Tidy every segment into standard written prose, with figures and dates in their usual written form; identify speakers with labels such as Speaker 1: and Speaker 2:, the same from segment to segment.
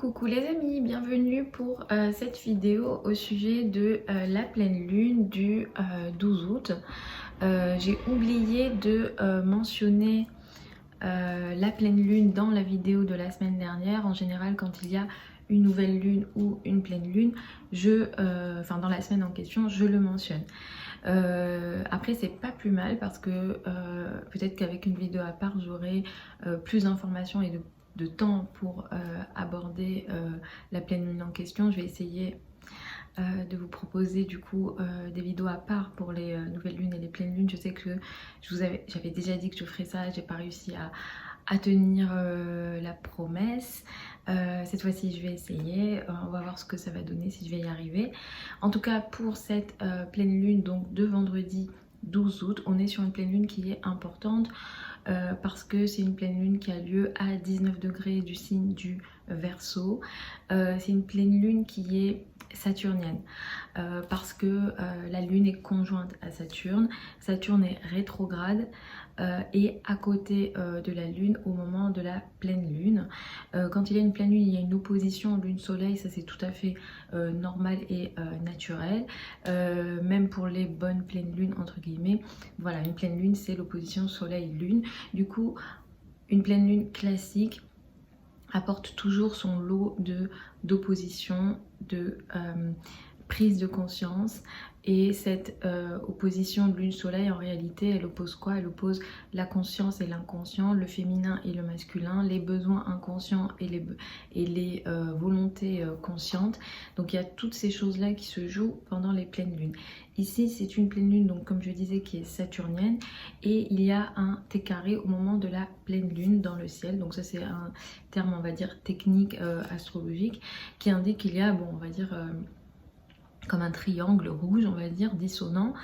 Speaker 1: Coucou les amis, bienvenue pour cette vidéo au sujet de la pleine lune du 12 août. J'ai oublié de mentionner la pleine lune dans la vidéo de la semaine dernière. En général, quand il y a une nouvelle lune ou une pleine lune, enfin dans la semaine en question, je le mentionne. Après c'est pas plus mal parce que peut-être qu'avec une vidéo à part j'aurai plus d'informations et de temps pour aborder la pleine lune en question. Je vais essayer de vous proposer du coup des vidéos à part pour les nouvelles lunes et les pleines lunes. Je sais que j'avais déjà dit que je ferais ça, j'ai pas réussi à tenir la promesse. Cette fois-ci je vais essayer, on va voir ce que ça va donner, si je vais y arriver. En tout cas pour cette pleine lune donc de vendredi 12 août, on est sur une pleine lune qui est importante parce que c'est une pleine lune qui a lieu à 19 degrés du signe du Verseau. C'est une pleine lune qui est saturnienne parce que la lune est conjointe à Saturne. Saturne est rétrograde et à côté de la lune au moment de la pleine lune. Quand il y a une pleine lune, il y a une opposition lune-soleil, ça c'est tout à fait normal et naturel. Même pour les bonnes pleines lunes entre guillemets, voilà, une pleine lune c'est l'opposition soleil-lune. Du coup, une pleine lune classique apporte toujours son lot d'opposition, de prise de conscience. Et cette opposition de lune-soleil, en réalité, elle oppose quoi? Elle oppose la conscience et l'inconscient, le féminin et le masculin, les besoins inconscients et les volontés conscientes. Donc il y a toutes ces choses-là qui se jouent pendant les pleines lunes. Ici, c'est une pleine lune, donc comme je disais, qui est saturnienne. Et il y a un T carré au moment de la pleine lune dans le ciel. Donc ça, c'est un terme, on va dire, technique astrologique qui indique qu'il y a, bon, on va dire... comme un triangle rouge, on va dire, dissonant.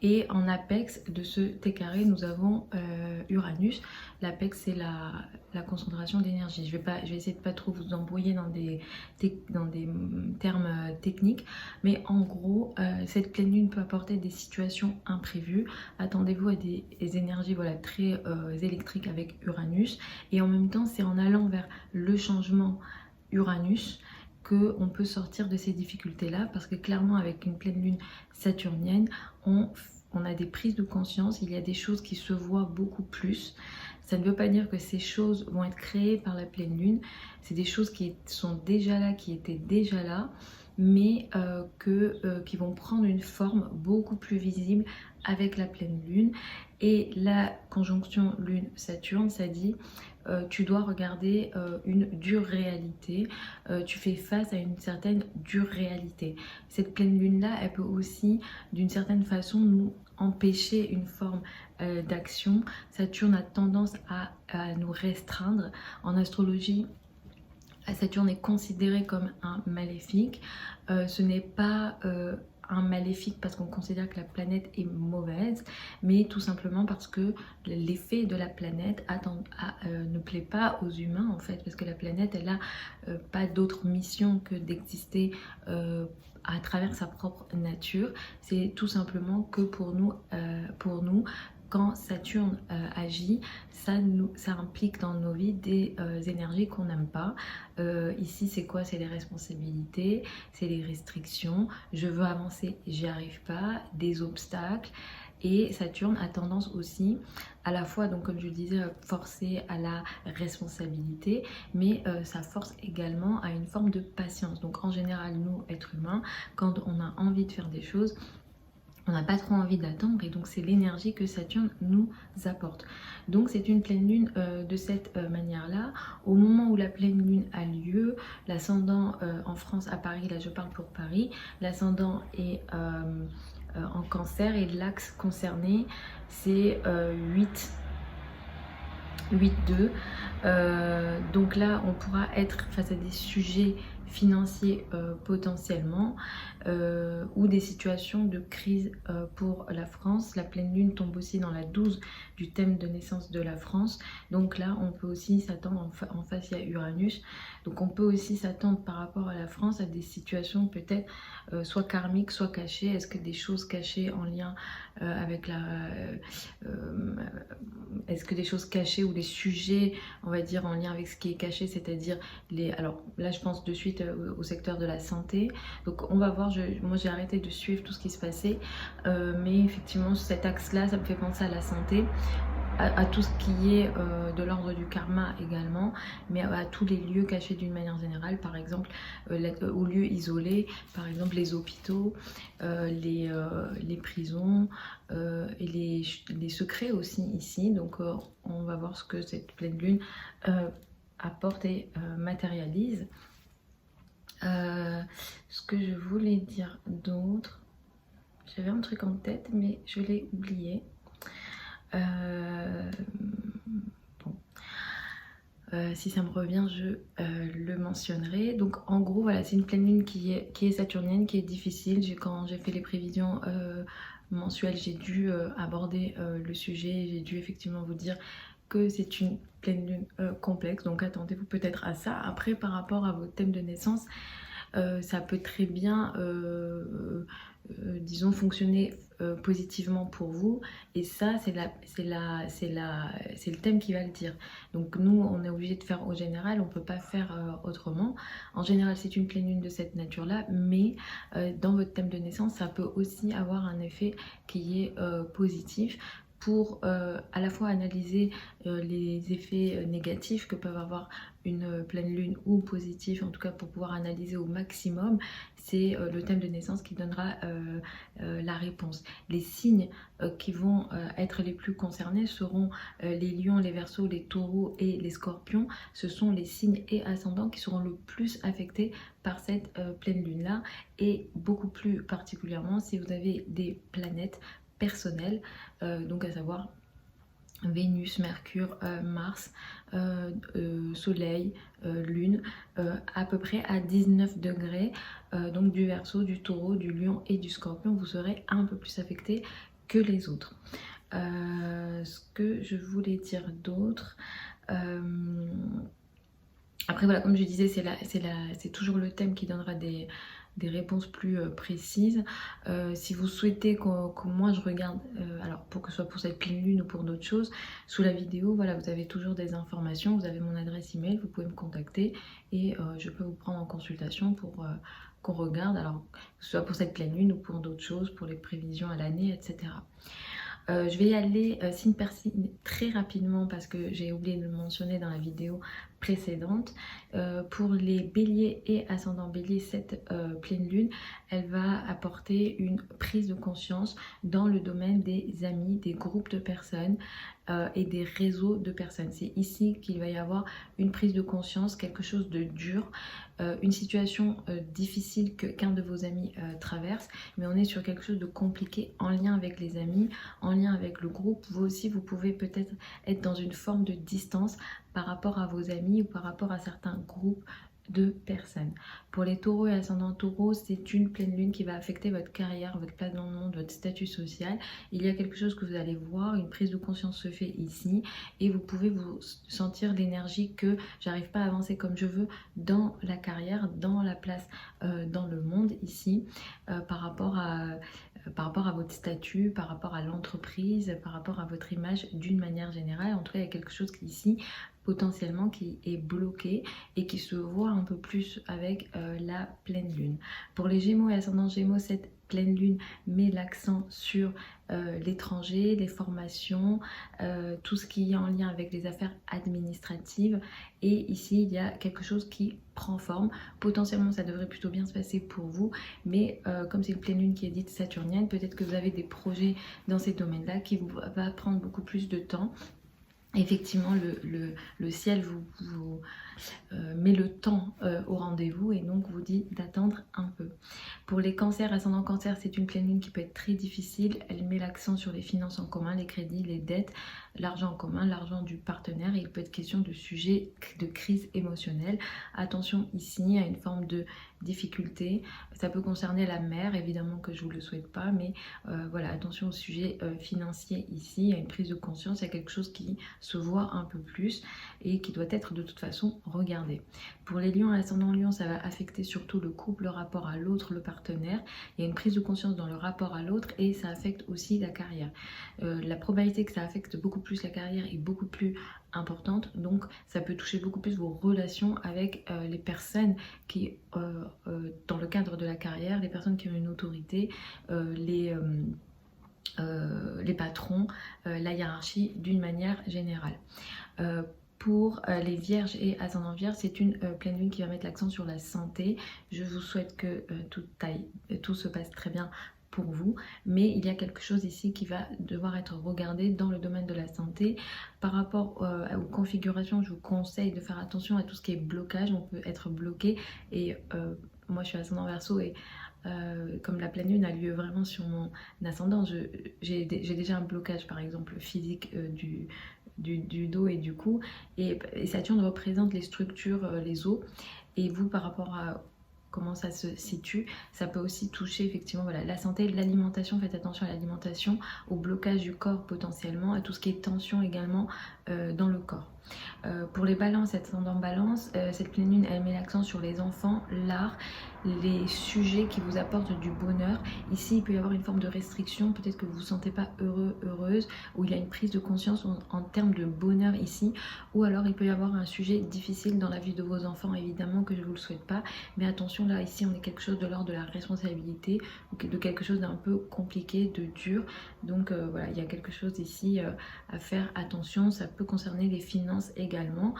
Speaker 1: Et en apex de ce T carré, nous avons Uranus. L'apex, c'est la concentration d'énergie. Je vais essayer de pas trop vous embrouiller dans des termes techniques. Mais en gros, cette pleine lune peut apporter des situations imprévues. Attendez-vous à des énergies voilà, très électriques avec Uranus. Et en même temps, c'est en allant vers le changement Uranus qu'on peut sortir de ces difficultés-là, parce que clairement avec une pleine lune saturnienne, on a des prises de conscience, il y a des choses qui se voient beaucoup plus. Ça ne veut pas dire que ces choses vont être créées par la pleine lune, c'est des choses qui sont déjà là, qui étaient déjà là, mais qui vont prendre une forme beaucoup plus visible avec la pleine lune. Et la conjonction lune-Saturne, ça dit tu dois regarder une dure réalité, tu fais face à une certaine dure réalité. Cette pleine lune là, elle peut aussi d'une certaine façon nous empêcher une forme d'action. Saturne a tendance à nous restreindre. En astrologie, Saturne est considéré comme un maléfique. Ce n'est pas un maléfique parce qu'on considère que la planète est mauvaise, mais tout simplement parce que l'effet de la planète ne plaît pas aux humains en fait, parce que la planète elle a pas d'autre mission que d'exister à travers sa propre nature. C'est tout simplement que pour nous quand Saturne agit, ça implique dans nos vies des énergies qu'on n'aime pas. Ici, c'est quoi? C'est les responsabilités, c'est les restrictions. Je veux avancer, j'y arrive pas, des obstacles. Et Saturne a tendance aussi à la fois, donc comme je disais, forcer à la responsabilité, mais ça force également à une forme de patience. Donc en général, nous, êtres humains, quand on a envie de faire des choses, on n'a pas trop envie d'attendre, et donc c'est l'énergie que Saturne nous apporte. Donc c'est une pleine lune de cette manière-là. Au moment où la pleine lune a lieu, l'ascendant en France, à Paris, là je parle pour Paris, l'ascendant est en Cancer et l'axe concerné c'est 8-2. Donc là on pourra être face à des sujets financiers potentiellement, ou des situations de crise pour la France. La pleine lune tombe aussi dans la 12 du thème de naissance de la France, donc là on peut aussi s'attendre, en face il y a Uranus, donc on peut aussi s'attendre par rapport à la France à des situations peut-être soit karmiques, soit cachées. Est-ce que des choses cachées en lien avec la... est-ce que des choses cachées ou des sujets, on va dire, en lien avec ce qui est caché, c'est-à-dire les... Alors là je pense de suite au secteur de la santé, donc on va voir. Moi j'ai arrêté de suivre tout ce qui se passait, mais effectivement cet axe là ça me fait penser à la santé, à tout ce qui est de l'ordre du karma également, mais à tous les lieux cachés d'une manière générale, par exemple aux lieux isolés, par exemple les hôpitaux, les prisons, et les secrets aussi ici. Donc on va voir ce que cette pleine lune apporte et matérialise. Ce que je voulais dire d'autre, j'avais un truc en tête mais je l'ai oublié. Bon. Si ça me revient, je le mentionnerai. Donc en gros voilà, c'est une pleine lune qui est saturnienne, qui est difficile. Quand j'ai fait les prévisions mensuelles, j'ai dû aborder le sujet, j'ai dû effectivement vous dire que c'est une pleine lune complexe, donc attendez-vous peut-être à ça. Après, par rapport à votre thème de naissance, ça peut très bien disons fonctionner positivement pour vous, et ça c'est le thème qui va le dire. Donc nous on est obligé de faire au général, on peut pas faire autrement. En général c'est une pleine lune de cette nature là, mais dans votre thème de naissance ça peut aussi avoir un effet qui est positif, pour à la fois analyser les effets négatifs que peuvent avoir une pleine lune, ou positifs en tout cas, pour pouvoir analyser au maximum. C'est le thème de naissance qui donnera la réponse. Les signes qui vont être les plus concernés seront les lions, les verseaux, les taureaux et les scorpions. Ce sont les signes et ascendants qui seront le plus affectés par cette pleine lune là, et beaucoup plus particulièrement si vous avez des planètes personnelles, donc à savoir Vénus, Mercure, Mars, Soleil, Lune, à peu près à 19 degrés, donc du Verseau, du Taureau, du Lion et du Scorpion, vous serez un peu plus affecté que les autres. Ce que je voulais dire d'autre, après voilà, comme je disais, c'est toujours le thème qui donnera des réponses plus précises. Si vous souhaitez que moi je regarde, alors pour que ce soit pour cette pleine lune ou pour d'autres choses, sous la vidéo, voilà, vous avez toujours des informations, vous avez mon adresse email, vous pouvez me contacter et je peux vous prendre en consultation pour qu'on regarde, alors que ce soit pour cette pleine lune ou pour d'autres choses, pour les prévisions à l'année, etc. Je vais y aller signe par signe très rapidement parce que j'ai oublié de le mentionner dans la vidéo précédente. Pour les béliers et ascendant bélier, cette pleine lune, elle va apporter une prise de conscience dans le domaine des amis, des groupes de personnes et des réseaux de personnes. C'est ici qu'il va y avoir une prise de conscience, quelque chose de dur, une situation difficile qu'un de vos amis traverse, mais on est sur quelque chose de compliqué en lien avec les amis, en lien avec le groupe. Vous aussi, vous pouvez peut-être être dans une forme de distance par rapport à vos amis ou par rapport à certains groupes de personnes. Pour les taureaux et ascendants taureaux, c'est une pleine lune qui va affecter votre carrière, votre place dans le monde, votre statut social. Il y a quelque chose que vous allez voir, une prise de conscience se fait ici, et vous pouvez vous sentir l'énergie que j'arrive pas à avancer comme je veux dans la carrière, dans la place dans le monde ici, par rapport à votre statut, par rapport à l'entreprise, par rapport à votre image d'une manière générale. En tout cas, il y a quelque chose qui ici potentiellement qui est bloqué et qui se voit un peu plus avec la pleine lune. Pour les Gémeaux et ascendant Gémeaux, cette pleine lune met l'accent sur l'étranger, les formations, tout ce qui est en lien avec les affaires administratives, et ici il y a quelque chose qui prend forme. Potentiellement ça devrait plutôt bien se passer pour vous, mais comme c'est une pleine lune qui est dite saturnienne, peut-être que vous avez des projets dans ces domaines là qui va prendre beaucoup plus de temps. effectivement le ciel vous met le temps au rendez-vous et donc vous dit d'attendre un peu. Pour les cancers, ascendant cancer, c'est une pleine lune qui peut être très difficile. Elle met l'accent sur les finances en commun, les crédits, les dettes, l'argent en commun, l'argent du partenaire. Et il peut être question de sujets de crise émotionnelle. Attention ici à une forme de difficulté. Ça peut concerner la mère, évidemment que je ne vous le souhaite pas, mais voilà, attention au sujet financier ici. Il y a une prise de conscience, il y a quelque chose qui se voit un peu plus et qui doit être de toute façon regardé. Pour les lions, ascendant lion, ça va affecter surtout le couple, le rapport à l'autre, le partenaire. Il y a une prise de conscience dans le rapport à l'autre et ça affecte aussi la carrière. La probabilité que ça affecte beaucoup plus la carrière est beaucoup plus importante, donc ça peut toucher beaucoup plus vos relations avec les personnes qui, dans le cadre de la carrière, les personnes qui ont une autorité, les patrons, la hiérarchie d'une manière générale. Pour les vierges et ascendants vierges, c'est une pleine lune qui va mettre l'accent sur la santé. Je vous souhaite que tout se passe très bien pour vous, mais il y a quelque chose ici qui va devoir être regardé dans le domaine de la santé. Par rapport aux configurations, je vous conseille de faire attention à tout ce qui est blocage. On peut être bloqué et moi je suis ascendant Verseau et comme la pleine lune a lieu vraiment sur mon ascendant, j'ai déjà un blocage par exemple physique du dos et du cou, et Saturne représente les structures, les os, et vous par rapport à comment ça se situe, ça peut aussi toucher effectivement voilà, la santé, l'alimentation. Faites attention à l'alimentation, au blocage du corps potentiellement, à tout ce qui est tension également dans le corps. Pour les balances, ascendant balance, cette pleine lune elle met l'accent sur les enfants, l'art, les sujets qui vous apportent du bonheur. Ici il peut y avoir une forme de restriction, peut-être que vous ne vous sentez pas heureux, heureuse, ou il y a une prise de conscience en termes de bonheur ici, ou alors il peut y avoir un sujet difficile dans la vie de vos enfants, évidemment que je ne vous le souhaite pas, mais attention là ici on est quelque chose de l'ordre de la responsabilité, ou de quelque chose d'un peu compliqué, de dur, donc voilà, il y a quelque chose ici à faire attention. Ça peut concerner les finances également,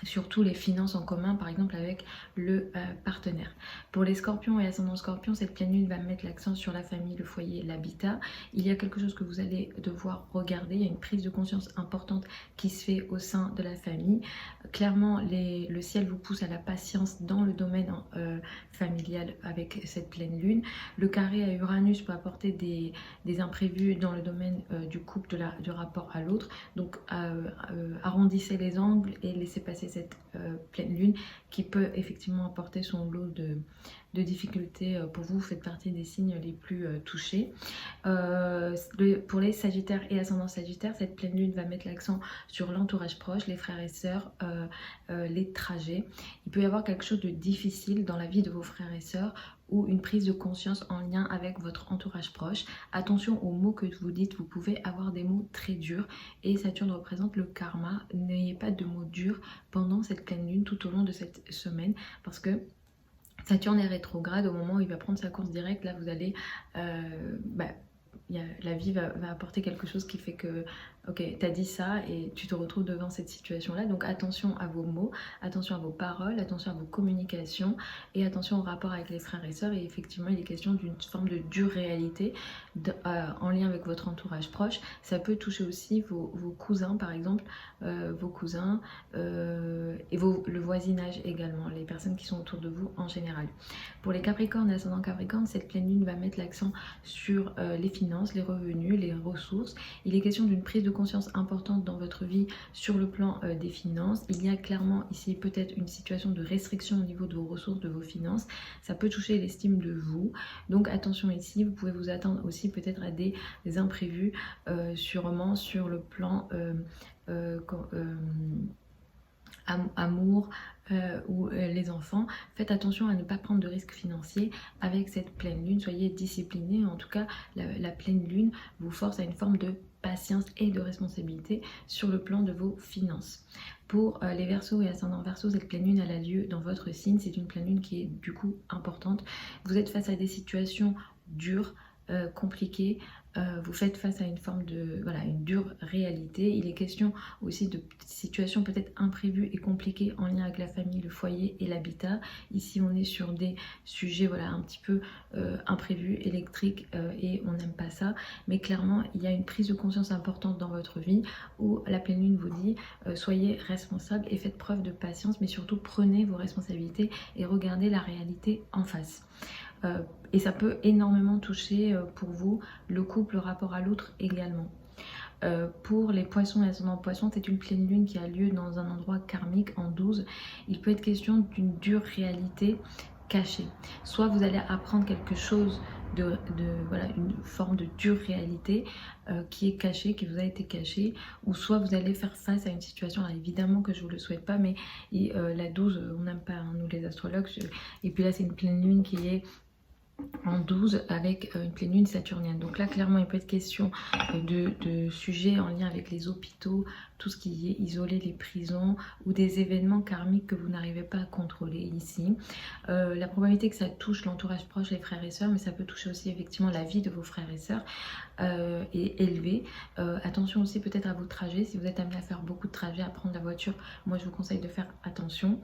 Speaker 1: surtout les finances en commun par exemple avec le partenaire. Pour les scorpions et ascendant scorpion, cette pleine lune va mettre l'accent sur la famille, le foyer, l'habitat. Il y a quelque chose que vous allez devoir regarder, il y a une prise de conscience importante qui se fait au sein de la famille. Clairement le ciel vous pousse à la patience dans le domaine familial avec cette pleine lune. Le carré à Uranus peut apporter des imprévus dans le domaine du couple, du rapport à l'autre, donc arrondissez les angles et laissez passer cette pleine lune qui peut effectivement apporter son lot de difficultés pour vous. Vous faites partie des signes les plus touchés. Pour les sagittaires et ascendants sagittaires, cette pleine lune va mettre l'accent sur l'entourage proche, les frères et sœurs, les trajets. Il peut y avoir quelque chose de difficile dans la vie de vos frères et sœurs ou une prise de conscience en lien avec votre entourage proche. Attention aux mots que vous dites, vous pouvez avoir des mots très durs et Saturne représente le karma. N'ayez pas de mots durs pendant cette pleine lune tout au long de cette semaine, parce que Saturne est rétrograde. Au moment où il va prendre sa course directe, là vous allez la vie va apporter quelque chose qui fait que ok, t'as dit ça et tu te retrouves devant cette situation là, donc attention à vos mots, attention à vos paroles, attention à vos communications et attention au rapport avec les frères et sœurs. Et effectivement il est question d'une forme de dure réalité en lien avec votre entourage proche. Ça peut toucher aussi vos cousins par exemple, vos cousins et le voisinage également, les personnes qui sont autour de vous en général. Pour les capricornes et ascendant capricorne, cette pleine lune va mettre l'accent sur les finances, les revenus, les ressources. Il est question d'une prise de conscience importante dans votre vie sur le plan des finances. Il y a clairement ici peut-être une situation de restriction au niveau de vos ressources, de vos finances. Ça peut toucher l'estime de vous. Donc attention ici, vous pouvez vous attendre aussi peut-être à des imprévus, sûrement sur le plan amour ou les enfants. Faites attention à ne pas prendre de risques financiers avec cette pleine lune. Soyez disciplinés. En tout cas, la pleine lune vous force à une forme de patience et de responsabilité sur le plan de vos finances. Pour les Verseaux et ascendants Verseaux, cette pleine lune elle a lieu dans votre signe. C'est une pleine lune qui est du coup importante. Vous êtes face à des situations dures, compliqué. Vous faites face à une forme de, voilà, une dure réalité. Il est question aussi de situations peut-être imprévues et compliquées en lien avec la famille, le foyer et l'habitat. Ici on est sur des sujets, voilà, un petit peu imprévus, électriques, et on n'aime pas ça. Mais clairement il y a une prise de conscience importante dans votre vie où la pleine lune vous dit soyez responsable et faites preuve de patience, mais surtout prenez vos responsabilités et regardez la réalité en face. Et ça peut énormément toucher pour vous le couple, le rapport à l'autre également. Pour les poissons et ascendant poissons, c'est une pleine lune qui a lieu dans un endroit karmique en 12. Il peut être question d'une dure réalité cachée. Soit vous allez apprendre quelque chose voilà, une forme de dure réalité qui est cachée, qui vous a été cachée, ou soit vous allez faire face à une situation, alors évidemment que je vous le souhaite pas, mais la 12, on n'aime pas, hein, nous les astrologues, et puis là c'est une pleine lune qui est en 12 avec une pleine lune saturnienne. Donc là clairement il peut être question de sujets en lien avec les hôpitaux, tout ce qui est isolé, les prisons ou des événements karmiques que vous n'arrivez pas à contrôler ici. La probabilité que ça touche l'entourage proche, les frères et sœurs, mais ça peut toucher aussi effectivement la vie de vos frères et sœurs est élevée. Attention aussi peut-être à vos trajets, si vous êtes amené à faire beaucoup de trajets, à prendre la voiture, moi je vous conseille de faire attention.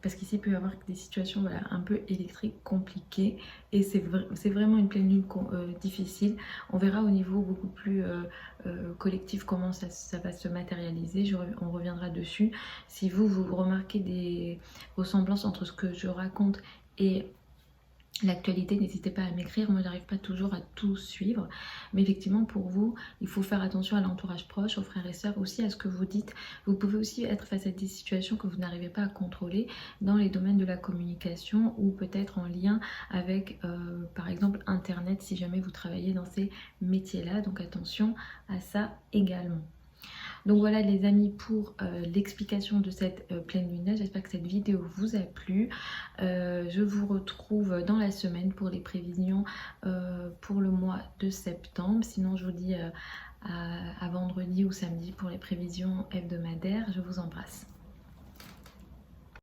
Speaker 1: Parce qu'ici il peut y avoir des situations, voilà, un peu électriques, compliquées, et c'est vraiment une pleine lune difficile. On verra au niveau beaucoup plus collectif comment ça va se matérialiser, on reviendra dessus. Si vous remarquez des ressemblances entre ce que je raconte et l'actualité, n'hésitez pas à m'écrire. Moi j'arrive pas toujours à tout suivre, mais effectivement pour vous il faut faire attention à l'entourage proche, aux frères et sœurs, aussi à ce que vous dites. Vous pouvez aussi être face à des situations que vous n'arrivez pas à contrôler dans les domaines de la communication, ou peut-être en lien avec par exemple internet, si jamais vous travaillez dans ces métiers là. Donc attention à ça également. Donc voilà les amis pour l'explication de cette pleine lune là. J'espère que cette vidéo vous a plu. Je vous retrouve dans la semaine pour les prévisions pour le mois de septembre. Sinon je vous dis à vendredi ou samedi pour les prévisions hebdomadaires. Je vous embrasse.